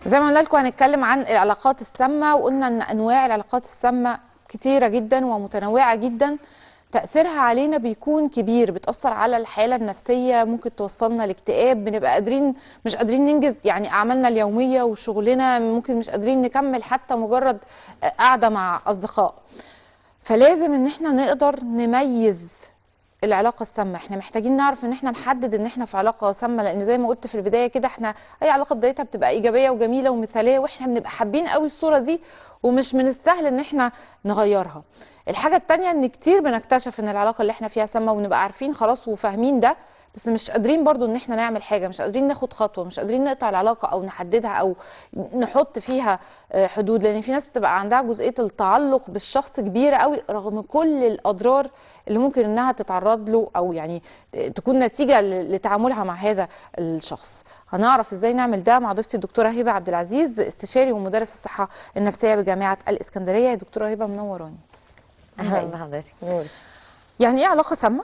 زي ما قلنا لكم هنتكلم عن العلاقات السامه، وقلنا ان انواع العلاقات السامه كتيره جدا ومتنوعه جدا. تأثيرها علينا بيكون كبير، بتأثر على الحالة النفسية، ممكن توصلنا لاكتئاب، بنبقى مش قادرين ننجز يعني أعمالنا اليومية وشغلنا، ممكن مش قادرين نكمل حتى مجرد قعدة مع أصدقاء. فلازم ان احنا نقدر نميز العلاقه السامه. احنا محتاجين نعرف ان احنا نحدد ان احنا في علاقه سامه، لان زي ما قلت في البدايه كده، احنا اي علاقه بدايتها بتبقى ايجابيه وجميله ومثاليه، واحنا بنبقى حابين قوي الصوره دي، ومش من السهل ان احنا نغيرها. الحاجه التانيه ان كتير بنكتشف ان العلاقه اللي احنا فيها سامه، ونبقى عارفين خلاص وفاهمين ده، بس مش قادرين برضو ان احنا نعمل حاجه، مش قادرين ناخد خطوه، مش قادرين نقطع العلاقه او نحددها او نحط فيها حدود. لان في ناس بتبقى عندها جزئيه التعلق بالشخص كبيره قوي، رغم كل الاضرار اللي ممكن انها تتعرض له، او يعني تكون نتيجه لتعاملها مع هذا الشخص. هنعرف ازاي نعمل ده مع ضيفتي الدكتوره هبه عبد العزيز، استشاري ومدرس الصحه النفسيه بجامعه الاسكندريه. يا دكتوره هبه منوراني. اهلا بحضرتك. نور. يعني ايه علاقه سامه؟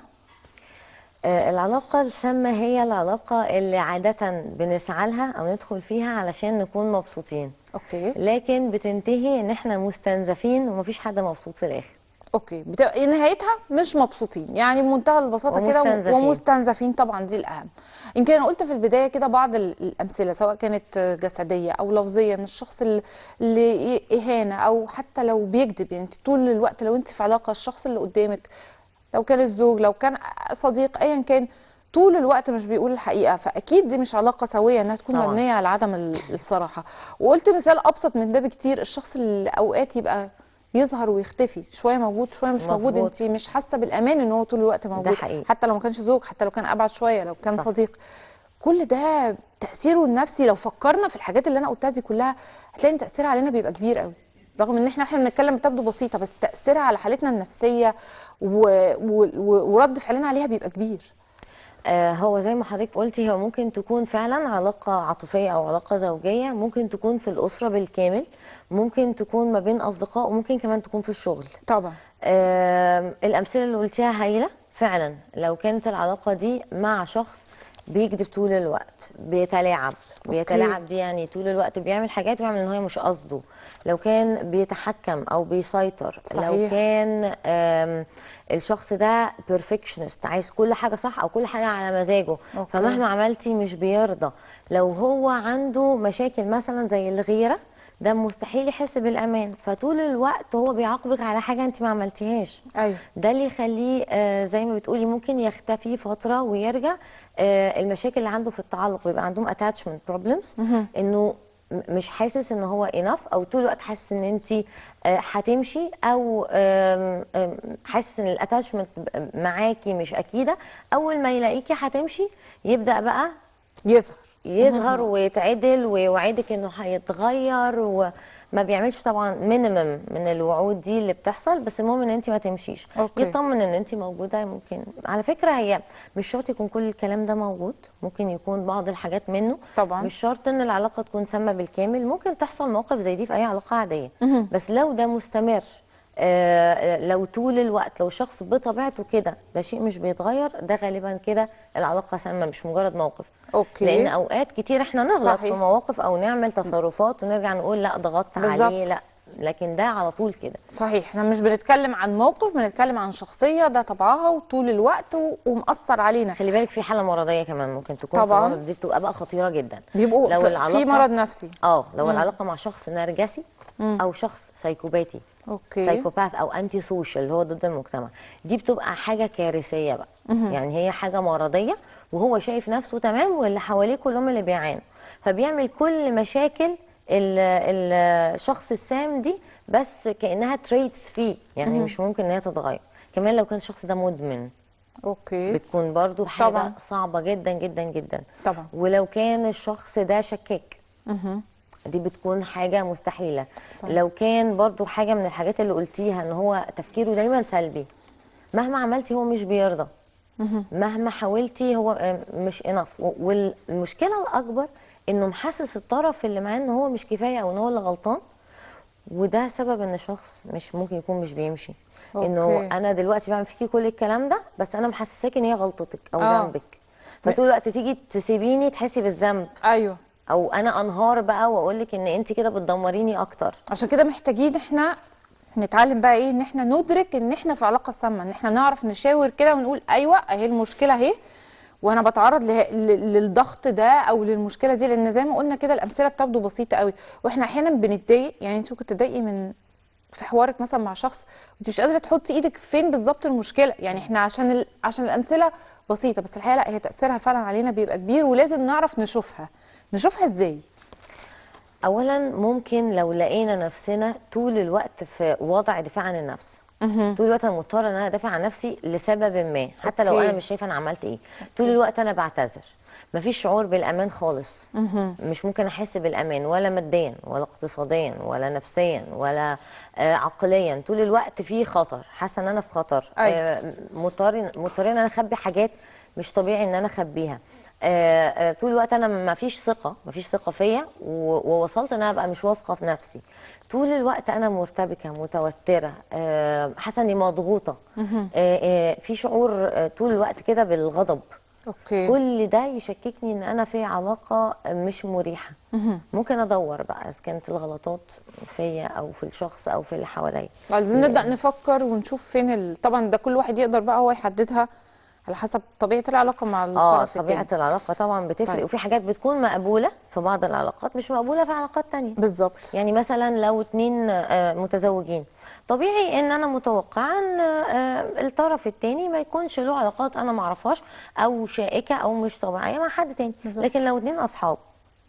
العلاقة السامة هي العلاقة اللي عادة بنسعى لها أو ندخل فيها علشان نكون مبسوطين، اوكي. لكن بتنتهي إن إحنا مستنزفين ومفيش حد مبسوط في الآخر. اوكي، بتبقى نهايتها مش مبسوطين، يعني بمنتهى البساطه كده، ومستنزفين طبعا، دي الاهم. يمكن انا قلت في البدايه كده بعض الامثله، سواء كانت جسديه او لفظيه، ان الشخص اللي اهانه، او حتى لو بيكذب. يعني انت طول الوقت لو انت في علاقه، الشخص اللي قدامك لو كان الزوج، لو كان صديق، ايا كان، طول الوقت مش بيقول الحقيقه، فاكيد دي مش علاقه سويه انها تكون طبعا. مبنيه على عدم الصراحه. وقلت مثال ابسط من ده بكتير، الشخص اللي اوقات يبقى يظهر ويختفي، شويه موجود شويه مش موجود، انت مش حاسه بالامان ان هو طول الوقت موجود. ده حقيقي. حتى لو ما كانش زوج، حتى لو كان ابعد شويه، لو كان صح. صديق. كل ده تاثيره النفسي، لو فكرنا في الحاجات اللي انا قلتها دي كلها، هتلاقي ان تاثيرها علينا بيبقى كبير قوي، رغم ان احنا بنتكلم بتبدو بسيطه، بس تاثيرها على حالتنا النفسيه ورد فعلنا عليها بيبقى كبير. هو زي ما حضرتك قلتي، هو ممكن تكون فعلا علاقة عاطفية أو علاقة زوجية، ممكن تكون في الأسرة بالكامل، ممكن تكون ما بين أصدقاء، وممكن كمان تكون في الشغل. طبعا. الأمثلة اللي قلتيها هايلة فعلا. لو كانت العلاقة دي مع شخص بيكذب طول الوقت، بيتلاعب دي يعني طول الوقت بيعمل حاجات ويعمل ان هو مش قصده، لو كان بيتحكم او بيسيطر، صحيح. لو كان الشخص ده بيرفكشنست، عايز كل حاجه صح او كل حاجه على مزاجه، فمهما عملتي مش بيرضى، لو هو عنده مشاكل مثلا زي الغيره، ده مستحيل يحس بالامان، فطول الوقت هو بيعاقبك على حاجه انت ما عملتيهاش. ايوه. ده اللي يخليه زي ما بتقولي ممكن يختفي فتره ويرجع. المشاكل اللي عنده في التعلق بيبقى عندهم attachment problems، انه مش حاسس ان هو enough، او طول الوقت حاسس ان انت هتمشي، او حاسس ان الاتاتشمنت معاكي مش اكيده. اول ما يلاقيكي هتمشي يبدا بقى يظهر ويتعدل ويوعدك انه هيتغير، وما بيعملش طبعا مينيمم من الوعود دي اللي بتحصل، بس المهم ان انت ما تمشيش. يطمن ان انت موجوده. ممكن على فكره هي مش شرط يكون كل الكلام ده موجود، ممكن يكون بعض الحاجات منه طبعا. مش شرط ان العلاقه تكون سامه بالكامل، ممكن تحصل مواقف زي دي في اي علاقه عاديه. بس لو ده مستمر، لو طول الوقت، لو شخص بطبيعته كده ده شيء مش بيتغير، ده غالبا كده العلاقه سامه، مش مجرد موقف. لان اوقات كتير احنا نغلط في مواقف او نعمل تصرفات ونرجع نقول لا ضغطت عليه، لا، لكن ده على طول كده. صحيح. احنا مش بنتكلم عن موقف، بنتكلم عن شخصيه ده طبعها وطول الوقت ومأثر علينا. خلي بالك في حاله مرضيه كمان ممكن تكون طبعا. في مرض، دي بتبقى بقى خطيره جدا. بيبقوا لو العلاقه في مرض نفسي. لو العلاقه مع شخص نرجسي او شخص سايكوباتي، سايكوباث او انتي سوشيال اللي هو ضد المجتمع، دي بتبقى حاجه كارثيه بقى. يعني هي حاجه مرضيه، وهو شايف نفسه تمام واللي حواليه كلهم اللي بيعانوا، فبيعمل كل مشاكل الشخص السام دي، بس كانها تريتس فيه، يعني مش ممكن ان هي تتغير. كمان لو كان الشخص ده مدمن، بتكون برضو حاجه طبعا صعبه جدا جدا جدا. طبعا. ولو كان الشخص ده شكاك، دي بتكون حاجه مستحيله. طبعا. لو كان برضو حاجه من الحاجات اللي قلتيها، ان هو تفكيره دايما سلبي، مهما عملتي هو مش بيرضى، مهما حاولتي هو مش انف. والمشكله الاكبر انه محسس الطرف اللي معاه ان هو مش كفايه او ان هو اللي غلطان، وده سبب ان الشخص مش ممكن يكون مش بيمشي. انه انا دلوقتي بعمل فيكي كل الكلام ده، بس انا محسساكي ان هي غلطتك او ذنبك، فطول الوقت تيجي تسيبيني تحسي بالذنب. ايوه. او انا انهار بقى واقول لك ان انت كده بتدمريني اكتر. عشان كده محتاجين احنا نتعلم بقى ايه، ان احنا ندرك ان احنا في علاقه سامه، ان احنا نعرف نشاور كده ونقول ايوه اهي المشكله اهي، وانا بتعرض للضغط ده او للمشكله دي. لان زي ما قلنا كده الامثله بتبدو بسيطه قوي، واحنا احيانا بنتضايق. يعني انت ممكن تتضايقي من في حوارك مثلا مع شخص وانت مش قادره تحطي ايدك فين بالظبط المشكله. يعني احنا عشان الامثله بسيطه، بس الحقيقه لا، هي تاثيرها فعلا علينا بيبقى كبير، ولازم نعرف نشوفها ازاي. اولا ممكن لو لقينا نفسنا طول الوقت في وضع دفاع عن النفس، طول الوقت انا مضطره ان انا ادافع عن نفسي لسبب ما، حتى لو انا مش شايفه انا عملت ايه. طول الوقت انا بعتذر، مفيش شعور بالامان خالص. مش ممكن احس بالامان ولا ماديا ولا اقتصاديا ولا نفسيا ولا عقليا. طول الوقت في خطر، حاسه ان انا في خطر. مضطرين ان انا اخبي حاجات مش طبيعي ان انا اخبيها. طول الوقت انا مفيش ثقه فيا، ووصلت ان انا ابقى مش واثقه في نفسي. طول الوقت انا مرتبكه متوتره، حاسه اني مضغوطه، في شعور طول الوقت كده بالغضب. كل ده يشككني ان انا في علاقه مش مريحه. ممكن ادور بقى اذا كانت الغلطات فيا او في الشخص او في اللي حواليا. عايزين نبدا نفكر ونشوف فين طبعا ده كل واحد يقدر بقى هو يحددها على حسب طبيعه العلاقه مع الطرف طبيعه التاني. العلاقه طبعا بتفرق. وفي حاجات بتكون مقبوله في بعض العلاقات مش مقبوله في علاقات تانية. بالظبط. يعني مثلا لو اتنين متزوجين، طبيعي ان انا متوقعه ان الطرف التاني ما يكونش له علاقات انا ما اعرفهاش او شائكه او مش طبيعيه مع حد تاني. لكن لو اتنين اصحاب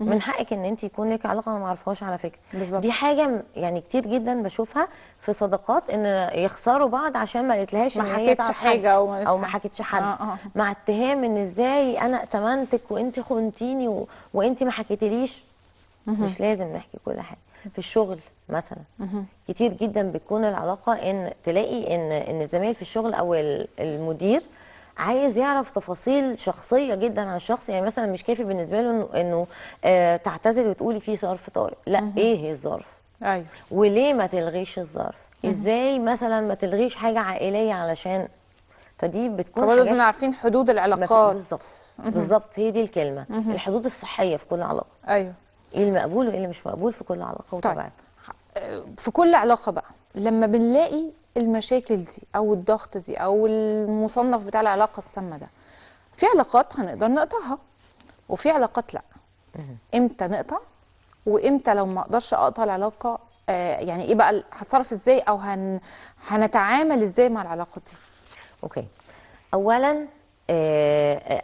من حقك ان انت يكون لك علاقه انا ما اعرفهاش على فكره. بالزبط. دي حاجه يعني كتير جدا بشوفها في صداقات، ان يخسروا بعض عشان ما قالتلهاش ان هي تعرف حاجه او ما حكتش حد. مع اتهام ان ازاي انا ائتمنتك وانت خنتيني وانت ما حكيتليش. مش لازم نحكي كل حاجه. في الشغل مثلا كتير جدا بتكون العلاقه ان تلاقي ان الزميل في الشغل او المدير عايز يعرف تفاصيل شخصيه جدا عن الشخص. يعني مثلا مش كافي بالنسبه له انه تعتذري وتقولي في ظرف طارئ، لا ايه الظرف؟ ايوه. وليه ما تلغيش الظرف؟ ازاي مثلا ما تلغيش حاجه عائليه علشان. فدي بتكون حاجات لازم عارفين حدود العلاقات. بالظبط هي دي الكلمه. الحدود الصحيه في كل علاقه. ايوه. ايه المقبول وايه اللي مش مقبول في كل علاقه وطبعا. في كل علاقه بقى لما بنلاقي المشاكل دي او الضغط دي او المصنف بتاع العلاقه السامه ده، في علاقات هنقدر نقطعها وفي علاقات لا. امتى نقطع وامتى لو ما اقدرش اقطع العلاقه؟ يعني ايه بقى هتصرف ازاي او هنتعامل ازاي مع العلاقه دي؟ اوكي. اولا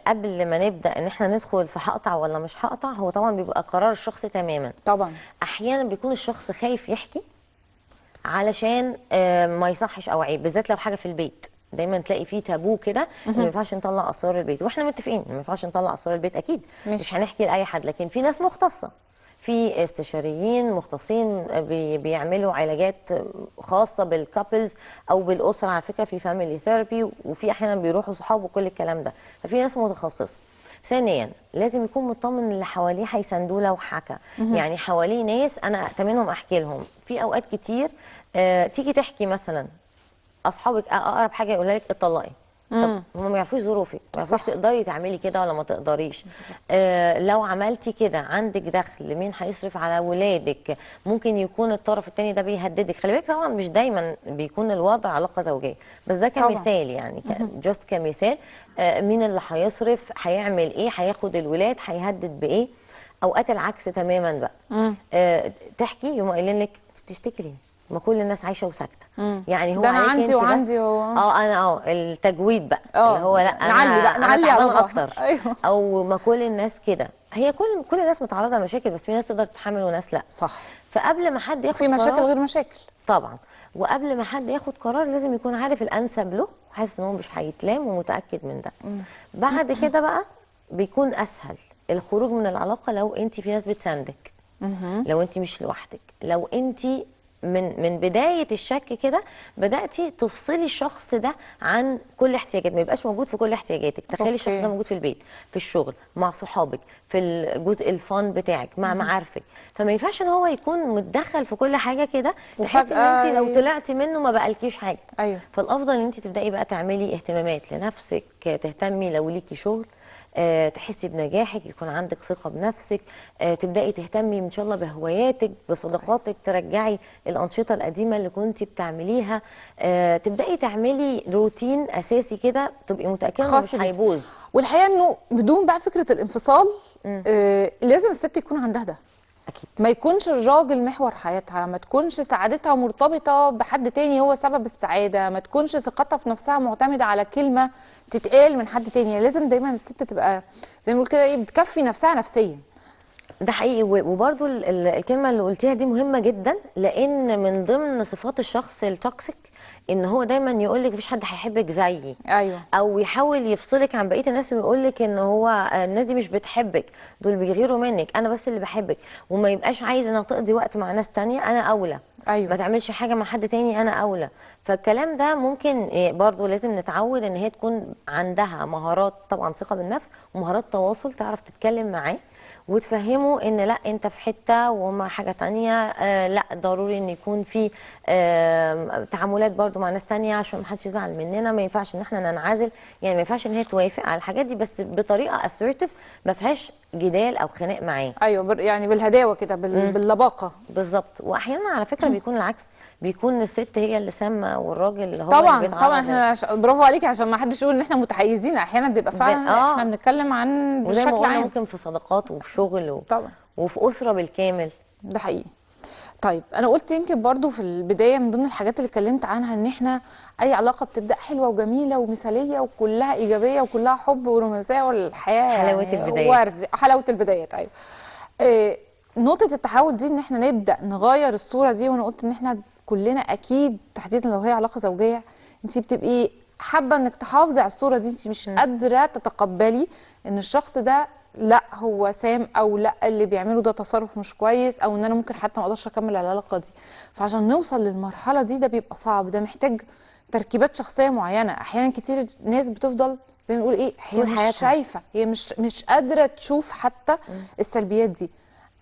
قبل ما نبدا ان احنا ندخل في هقطع ولا مش هقطع، هو طبعا بيبقى قرار الشخص تماما. طبعا احيانا بيكون الشخص خايف يحكي علشان ما يصحش او عيب، بالذات لو حاجه في البيت. دايما تلاقي فيه تابو كده ان ما ينفعش نطلع اسرار البيت، واحنا متفقين ان ما ينفعش نطلع اسرار البيت اكيد. مش هنحكي لاي حد، لكن في ناس مختصه، في استشاريين مختصين بيعملوا علاجات خاصه بالكابلز او بالاسره. على فكره في فاميلي ثيرابي، وفي احيانا بيروحوا صحاب وكل الكلام ده. ففي ناس متخصصه. ثانيا لازم يكون مطمن اللي حواليه هيساندوه لو حكى. يعني حواليه ناس انا اتمنهم احكي لهم. في اوقات كتير تيجي تحكي مثلا اصحابك اقرب حاجه يقولها لك اتطلقي. طب هم ما يعرفوش ظروفك، ما يعرفوش تقدري تعملي كده ولا ما تقدريش. لو عملتي كده عندك دخل، مين هيصرف على ولادك؟ ممكن يكون الطرف الثاني ده بيهددك. خلي بالك طبعا مش دايما بيكون الوضع علاقه زوجيه، بس ده كمثال يعني جاست كمثال. مين اللي هيصرف؟ هيعمل ايه؟ هياخد الولاد؟ هيهدد بايه؟ اوقات العكس تماما بقى. تحكي يقوموا قايلين لك بتشتكي ليه؟ ما كل الناس عايشه وساكته. يعني هو ده انا عندي وعندي انا التجويد بقى اللي هو لا نعلي على اكتر. أيوه. او ما كل الناس كده. هي كل الناس متعرضه لمشاكل، بس في ناس تقدر تتحمل وناس لا. صح. فقبل ما حد ياخد في مشاكل قرار غير مشاكل طبعا، وقبل ما حد ياخد قرار لازم يكون عارف الانسب له، حاسس ان هو مش هيتلام ومتاكد من ده. بعد كده بقى بيكون اسهل الخروج من العلاقه لو انت في ناس بتساندك، لو انت مش لوحدك، لو انت من بدايه الشك كده بداتي تفصلي الشخص ده عن كل احتياجات، ما يبقاش موجود في كل احتياجاتك. تخيلي الشخص ده موجود في البيت، في الشغل، مع صحابك، في الجزء الفن بتاعك، مع معارفك. فما ينفعش ان هو يكون متدخل في كل حاجه كده، تحسي ان انت لو طلعتي منه ما بقالكيش حاجه. ايوه. فالافضل ان انت تبداي بقى تعملي اهتمامات لنفسك، تهتمي لو ليكي شغل، تحسي بنجاحك، يكون عندك ثقه بنفسك، تبداي تهتمي ان شاء الله بهواياتك بصداقاتك، ترجعي الانشطه القديمه اللي كنتي بتعمليها، تبداي تعملي روتين اساسي كده تبقي متاكده انه خاص مش بيكي. هيبوظ. والحقيقه انه بدون بقى فكره الانفصال، مم. لازم الست يكون عندها ده. اكيد. ما يكونش الراجل محور حياتها، ما تكونش سعادتها مرتبطة بحد تاني هو سبب السعادة، ما تكونش ثقتها في نفسها معتمدة على كلمة تتقال من حد تاني. يعني لازم دايما الست تبقى زي ما بنقول كده ايه، بتكفي نفسها نفسيا. ده حقيقي. وبرضو الكلمه اللي قلتيها دي مهمه جدا، لان من ضمن صفات الشخص التوكسيك ان هو دايما يقول لك مفيش حد هيحبك زيي، ايوه. او يحاول يفصلك عن بقيه الناس ويقول لك ان هو الناس دي مش بتحبك، دول بيغيروا منك، انا بس اللي بحبك، وما يبقاش عايز انها تقضي وقت مع ناس تانية، انا اولى. ما ايوه. تعملش حاجه مع حد تاني، انا اولى. فالكلام ده ممكن برضو لازم نتعود ان هي تكون عندها مهارات، طبعا ثقه بالنفس ومهارات تواصل، تعرف تتكلم معاه وتفهمه ان لا انت في حته وهم حاجه تانية، لا ضروري ان يكون في تعاملات برضو مع ناس تانية عشان ما حدش يزعل مننا، ما ينفعش ان احنا ننعزل. يعني ما ينفعش ان هي توافق على الحاجات دي، بس بطريقه assertive ما فيهاش جدال او خناق معاه. ايوه يعني بالهداوه كده، باللباقه. بالظبط. واحيانا على فكره بيكون العكس، بيكون الست هي اللي سامه والراجل هو طبعا اللي طبعا. بيتعرض. احنا برافو عليكي، عشان ما حدش يقول ان احنا متحيزين، احيانا بيبقى فعلا احنا بنتكلم عن وزي ما بشكل قلنا عام. ممكن في صداقات وفي شغل طبعا. وفي اسره بالكامل. ده حقيقي. طيب انا قلت يمكن برضو في البدايه من ضمن الحاجات اللي اتكلمت عنها ان احنا اي علاقه بتبدا حلوه وجميله ومثاليه وكلها ايجابيه وكلها حب ورومانسيه والحياه حلاوه يعني البدايات. ورد، حلاوه البدايات. ايوه. نقطه التحول دي ان احنا نبدا نغير الصوره دي، وانا قلت ان احنا كلنا اكيد تحديدا لو هي علاقه زوجيه انت بتبقي حابه انك تحافظي على الصوره دي، انت مش قادره تتقبلي ان الشخص ده لا هو سام، او لا اللي بيعمله ده تصرف مش كويس، او ان انا ممكن حتى ما اقدرش اكمل العلاقه دي. فعشان نوصل للمرحله دي ده بيبقى صعب، ده محتاج تركيبات شخصيه معينه. احيانا كتير ناس بتفضل زي ما نقول ايه، هي طول مش حياتها. شايفه، هي مش قادره تشوف حتى السلبيات دي.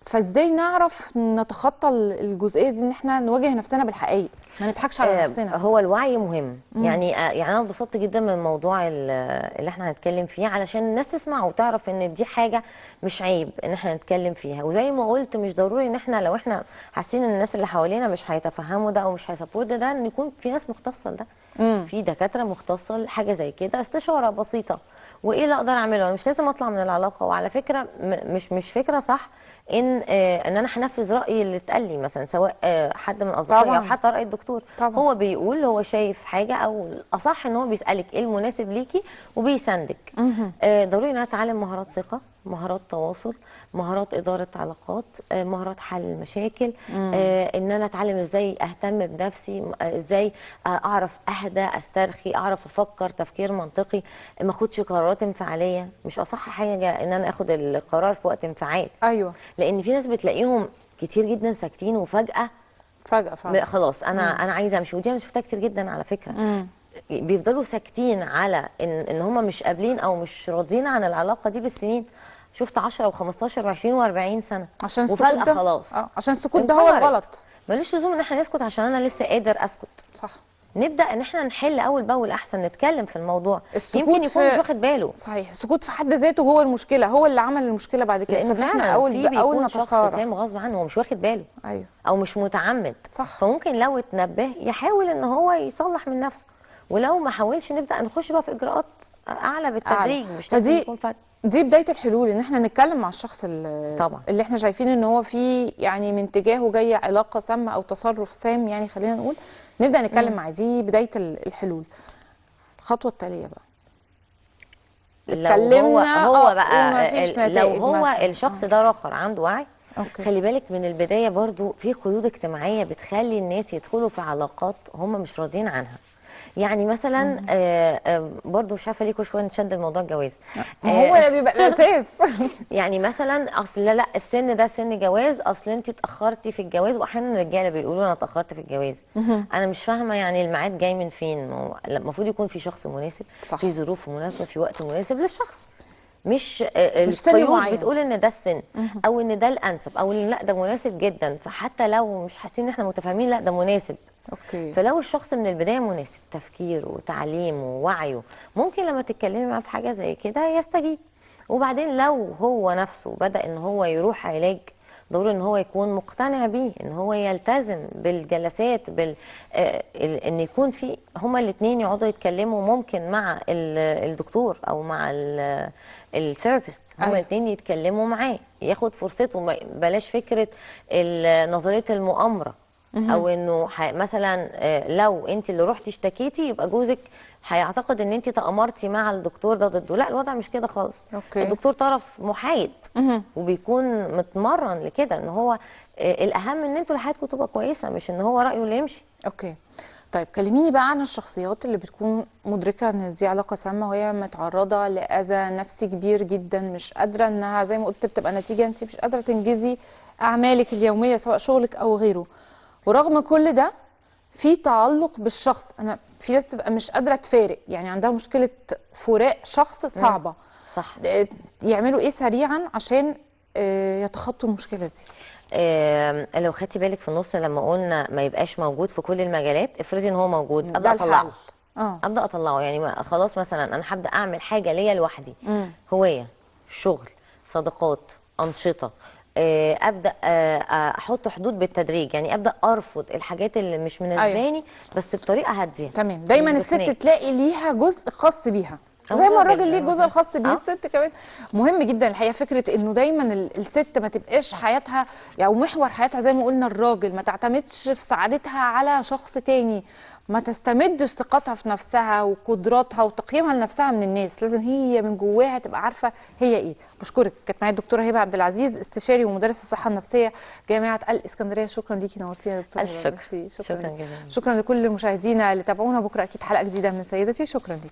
فازاي نعرف نتخطى الجزئيه دي، ان احنا نواجه نفسنا بالحقيقه، ما نضحكش على نفسنا. هو الوعي مهم. يعني انا انبسطت جدا من الموضوع اللي احنا هنتكلم فيه، علشان الناس تسمع وتعرف ان دي حاجه مش عيب ان احنا نتكلم فيها. وزي ما قلت مش ضروري ان احنا لو احنا حاسين ان الناس اللي حوالينا مش هيتفهموا ده او مش هيسبورت ده ان يكون في ناس مختصه لده. في دكاتره مختصه لحاجه زي كده، استشاره بسيطه وايه اللي اقدر اعمله. انا مش لازم اطلع من العلاقه. وعلى فكره مش فكره صح ان انا هنفذ رايي اللي اتقال لي، مثلا سواء حد من اصدقائي او حتى راي الدكتور. طبعا. هو بيقول، هو شايف حاجه، او الاصح ان هو بيسالك ايه المناسب ليكي وبيساندك. ضروري ان انا اتعلم مهارات ثقه، مهارات تواصل، مهارات اداره علاقات، مهارات حل المشاكل، ان انا اتعلم ازاي اهتم بنفسي، ازاي اعرف اهدى، استرخي، اعرف افكر تفكير منطقي، ما اخدش قرارات انفعاليه. مش اصح حاجه ان انا اخد القرار في وقت انفعال. ايوه. لان في ناس بتلاقيهم كتير جدا ساكتين وفجاه فجاه خلاص انا عايزه امشي. ودي انا شفتها كتير جدا على فكره. بيفضلوا ساكتين على ان هم مش قابلين او مش راضيين عن العلاقه دي بالسنين. شفت 10 و15 و20 و40 سنه عشان وفجاه ده خلاص عشان السكوت ده هو الغلط. ملوش لزوم ان احنا نسكت عشان انا لسه قادر اسكت. صح. نبدا ان احنا نحل اول باول، احسن نتكلم في الموضوع. يمكن يكون مش واخد باله. صحيح. السكوت في حد ذاته هو المشكله، هو اللي عمل المشكله بعد كده. لان فاحنا فعلا اول في بيكون شخص نتصارح. سام غصب عنه، هو مش واخد باله. ايوه. او مش متعمد. صح. فممكن لو اتنبه يحاول ان هو يصلح من نفسه، ولو ما حاولش نبدا نخش بقى في اجراءات اعلى بالتدريج. مش لازم يكون فجأة. دي بدايه الحلول، ان احنا نتكلم مع الشخص طبعا اللي احنا شايفين ان هو في يعني من تجاهه جايه علاقه سامه او تصرف سام، يعني خلينا نقول نبدا نتكلم معاه. دي بدايه الحلول. الخطوه التاليه بقى، لو هو بقى لو هو مثلاً. الشخص ده راخر عنده وعي. أوكي. خلي بالك من البدايه برضو في قيود اجتماعيه بتخلي الناس يدخلوا في علاقات هم مش راضيين عنها. يعني مثلا برضو مش عارفه ليه كل شويه نشد الموضوع الجواز. هو اللي بيبقى الاساس. يعني مثلا اصل لا السن ده سن جواز، اصل انت اتاخرتي في الجواز. واحيانا الرجاله بيقولوا انا اتاخرت في الجواز. انا مش فاهمه يعني الميعاد جاي من فين. المفروض يكون في شخص مناسب. صح. في ظروف مناسبه، في وقت مناسب للشخص. مش القيود بتقول ان ده السن او ان ده الانسب او ان لا ده مناسب جدا. فحتى لو مش حاسين ان احنا متفاهمين، لا ده مناسب. اوكي. فلو الشخص من البدايه مناسب، تفكيره وتعليمه ووعيه، ممكن لما تتكلمي معاه في حاجه زي كده يستجيب. وبعدين لو هو نفسه بدأ ان هو يروح علاج، ضروري ان هو يكون مقتنع بيه، ان هو يلتزم بالجلسات ان يكون في هما الاثنين يقعدوا يتكلموا، ممكن مع الدكتور او مع الثيرابيست، هما أيوة. الاثنين يتكلموا معاه، ياخد فرصته، بلاش فكرة نظرية المؤامرة، او انه مثلا لو انت اللي رحتي اشتكيتي يبقى جوزك هيعتقد ان انت تآمرتي مع الدكتور ده ضده. لا، الوضع مش كده خالص. أوكي. الدكتور طرف محايد وبيكون متمرن لكده، ان هو الاهم ان انتوا حياتكم تبقى كويسه، مش ان هو رايه اللي يمشي. اوكي. طيب كلميني بقى عن الشخصيات اللي بتكون مدركه ان دي علاقه سامه وهي متعرضه لاذى نفسي كبير جدا، مش قادره انها زي ما قلت بتبقى نتيجه انت مش قادره تنجزي اعمالك اليوميه سواء شغلك او غيره، ورغم كل ده في تعلق بالشخص. انا في ناس تبقى مش قادره تفارق، يعني عندها مشكله فراق شخص صعبه. صح. يعملوا ايه سريعا عشان يتخطوا المشكله دي؟ لو خدتي بالك في النص لما قلنا ما يبقاش موجود في كل المجالات، افرضي ان هو موجود، ده ابدا اطلعه. الحل. ابدا اطلعه، يعني خلاص مثلا انا هبدا اعمل حاجه ليا لوحدي، هوايه، شغل، صداقات، انشطه، ابدا احط حدود بالتدريج، يعني ابدا ارفض الحاجات اللي مش مناسباني. أيوة. بس بطريقه هاديه. تمام. دايما الست تلاقي ليها جزء خاص بيها زي ما الراجل ليه الجزء الخاص بيه، الست كمان مهم جدا الحقيقه. فكره انه دايما الست ما تبقاش حياتها يعني محور حياتها زي ما قلنا الراجل، ما تعتمدش في سعادتها على شخص تاني، ما تستمدش ثقتها في نفسها وقدراتها وتقييمها لنفسها من الناس، لازم هي من جواها تبقى عارفه هي ايه. بشكرك. كانت معايا الدكتوره هبه عبد العزيز، استشاري ومدرس الصحه النفسيه جامعه الاسكندريه. شكرا ليكي، نورتينا يا دكتوره. الف شكر. شكرا جزيلا. شكرا لكل مشاهدينا اللي تابعونا. بكره اكيد حلقه جديده من سيدتي. شكرا لكم.